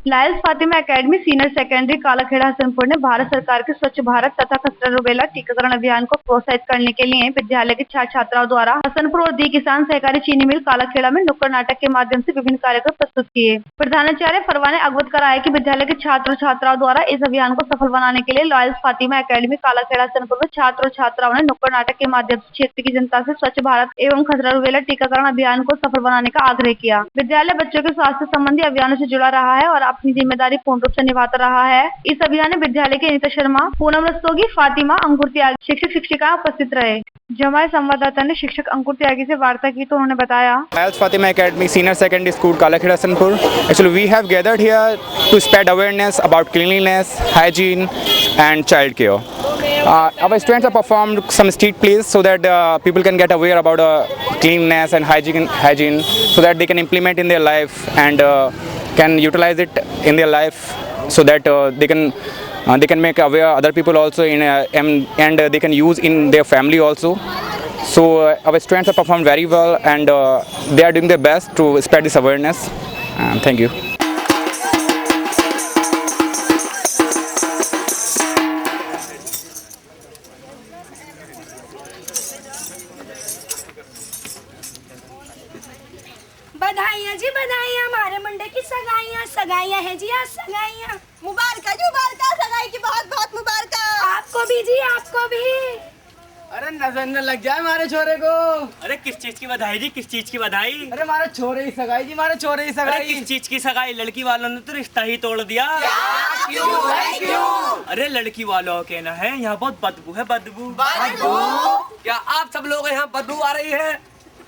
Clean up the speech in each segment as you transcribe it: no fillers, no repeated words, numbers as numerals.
Lions Fatima academy senior secondary Kalakheda Hasanpur ने भारत सरकार के स्वच्छ भारत तथा खसरा रूबेला टीकाकरण अभियान को प्रोत्साहित करने के लिए विद्यालय के छात्र छात्राओं द्वारा हसनपुर और दी किसान सहकारी चीनी मिल कालाखेड़ा में नुक्कड़ नाटक के माध्यम से विभिन्न कार्यक्रम प्रस्तुत किए। प्रधानाचार्य फरवा ने अवगत कराया कि विद्यालय के छात्र छात्राओं द्वारा इस अभियान को सफल बनाने के लिए लायंस फातिमा एकेडमी कालाखेड़ा हसनपुर में छात्र और छात्राओं ने नुक्कड़ नाटक के माध्यम से क्षेत्र की जनता से स्वच्छ भारत एवं खसरा रूबेला टीकाकरण अभियान को सफल बनाने का आग्रह किया। विद्यालय बच्चों के स्वास्थ्य संबंधी अभियानों से जुड़ा रहा है और अपनी जिम्मेदारी पूर्ण रूप से निभाता रहा है। इस अभियान में विद्यालय के अनीता शर्मा, पूनम रस्तोगी, फातिमा, अंकुर त्यागी, शिक्षक शिक्षिका उपस्थित रहे। जो हमारे संवाददाता ने शिक्षक अंकुर त्यागी से वार्ता की तो उन्होंने बताया, Lions Fatima academy senior secondary school Kalakheda Hasanpur. Actually, we have gathered here to spread awareness about cleanliness, hygiene, and child care. Our students have performed some street plays so that people can get aware about cleanliness and hygiene, so that they can implement in their life and can utilize it in their life, so that they can make aware other people also and they can use in their family also. So our students have performed very well and they are doing their best to spread this awareness. Thank you. बधाइयाँ जी बधाइयाँ, हमारे मुंडे की सगाइयाँ है जी, आज सगाइयाँ। मुबारक सगाई की बहुत बहुत मुबारक। आपको भी जी, आपको भी। अरे नजर न लग जाए हमारे छोरे को। अरे किस चीज की बधाई जी, किस चीज की बधाई? अरे हमारे छोरे ही सगाई जी, हमारे छोरे ही सगाई। अरे किस चीज की सगाई? लड़की वालों ने तो रिश्ता ही तोड़ दिया। क्यों? अरे लड़की वालों का कहना है यहाँ बहुत बदबू है, बदबू। क्या आप सब लोग यहाँ बदबू आ रही है?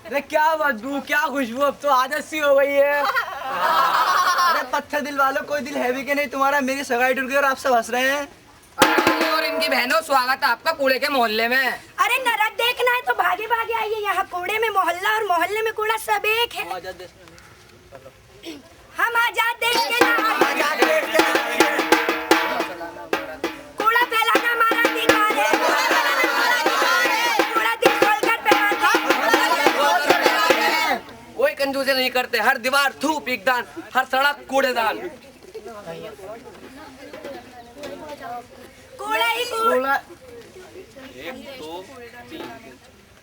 अरे क्या बदबू, क्या खुशबू, अब तो आदत सी हो गई है। अरे पत्थर दिल वालों, कोई दिल है भी कि नहीं तुम्हारा? मेरी सगाई टूट गई और आप सब हंस रहे हैं। और इनकी बहनों, स्वागत है आपका कूड़े के मोहल्ले में। अरे नरक देखना है तो भागे भागे आइए, यहाँ कूड़े में मोहल्ला और मोहल्ले में कूड़ा सब एक है। हम आजाद देश के कूड़ा फैलाना हमारा अधिकार है। कूड़ा दिल खोलकर फैलाना। कोई कंजूसी नहीं करते, हर दीवार थू पीकदान, हर सड़क कूड़ेदान। कूड़ा ही कूड़ा।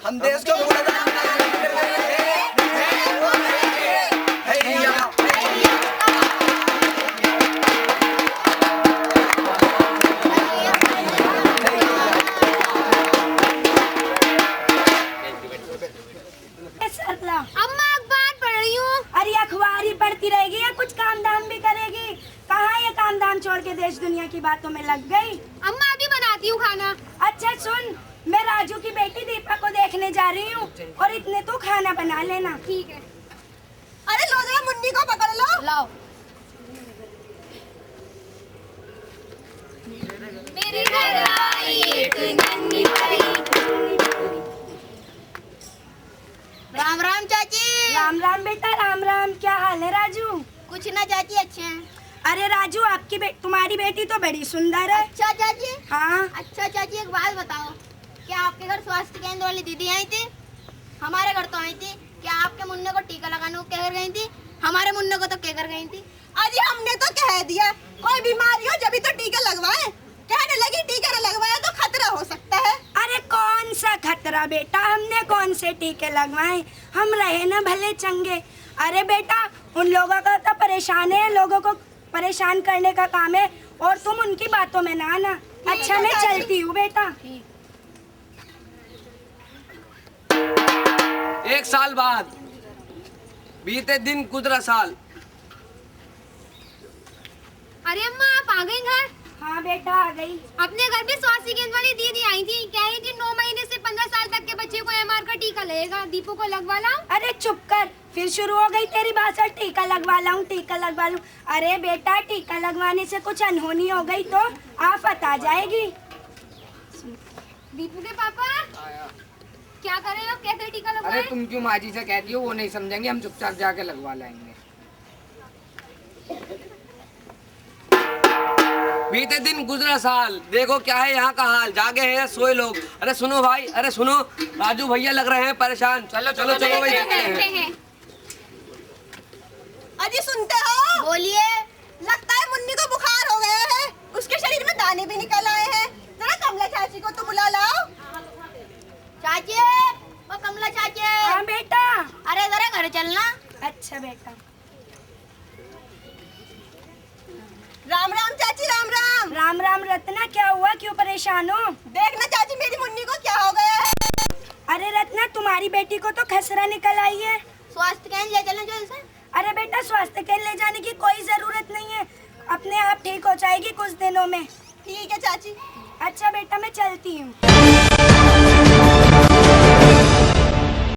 हम देश को कूड़ेदान अम्मा अखबार पढ़ रही हूँ। अरे अखबार ही पढ़ती रहेगी या कुछ काम धाम भी करेगी? कहाँ ये काम धाम छोड़ के देश दुनिया की बातों में लग गई? अम्मा अभी बनाती हूँ खाना। अच्छा सुन, मैं राजू की बेटी दीपा को देखने जा रही हूँ और इतने तो खाना बना लेना। ठीक है। अरे लो जरा मुन्नी को पकड़ लो। लाओ। मेरे घर आई एक नन्ही परी। राम राम चाची। राम राम बेटा, राम राम। क्या हाल है राजू? कुछ ना चाची, अच्छे हैं। अरे राजू, आपकी तुम्हारी बेटी तो बड़ी सुंदर है। अच्छा चाची। हाँ। अच्छा चाची, एक बात बताओ, क्या आपके घर स्वास्थ्य केंद्र वाली दीदी आई थी? हमारे घर तो आई थी। क्या आपके मुन्ने को टीका लगाने को कहकर गई थी? हमारे मुन्ने को तो कहकर गई थी। अरे हमने तो कह दिया, कोई बीमारी हो जब तो टीका लगवाए। कहने लगी टीका न लगवाया तो खतरा हो सकता है। अरे कौन सा खतरा बेटा, हमने कौन से टीके लगवाए? हम रहे ना भले चंगे। अरे बेटा, उन लोगों का तो परेशान है, लोगों को परेशान करने का काम है और तुम उनकी बातों में ना आना। अच्छा मैं चलती हूँ बेटा। एक साल बाद, बीते दिन गुजरा साल। अरे अम्मा आप आ गई घर? हाँ बेटा आ गई। अपने घर भी स्वास्थ्य केंद्र वाली दीदी आई थी, कह रही थी 9 महीने से 15 साल तक के बच्चे को एमआर का टीका लगेगा। दीपू को लगवा लाऊं? अरे चुप कर, फिर शुरू हो गई तेरी भाषा। टीका लगवा लाऊं, टीका लगवा लूं। अरे बेटा, टीका लगवाने से कुछ अनहोनी हो गई तो आफत आ जाएगी। दीपू के पापा क्या कर रहे हो? कैसे टीका लगवाएं? अरे तुम क्यों माँ जी से कहती हो? वो नहीं समझेंगे, हम चुपचाप जाके लगवा लाएंगे। बीते दिन गुजरा साल, देखो क्या है यहाँ का हाल। जागे हैं सोए लोग। अरे सुनो भाई, अरे सुनो, राजू भैया लग रहे हैं परेशान। चलो चलो चलो भाई, देखते हैं। अजी सुनते हो? बोलिए। लगता अच्छा बेटा। राम राम चाची, राम राम। राम राम रत्ना, क्या हुआ, क्यों परेशान हो? देखना चाची, मेरी मुन्नी को क्या हो गया है। अरे रत्ना, तुम्हारी बेटी को तो खसरा निकल आई है। स्वास्थ्य केंद्र ले चलें जल्दी से। अरे बेटा, स्वास्थ्य केंद्र ले जाने की कोई जरूरत नहीं है, अपने आप ठीक हो जाएगी कुछ दिनों में। ठीक है चाची। अच्छा बेटा, मैं चलती हूँ।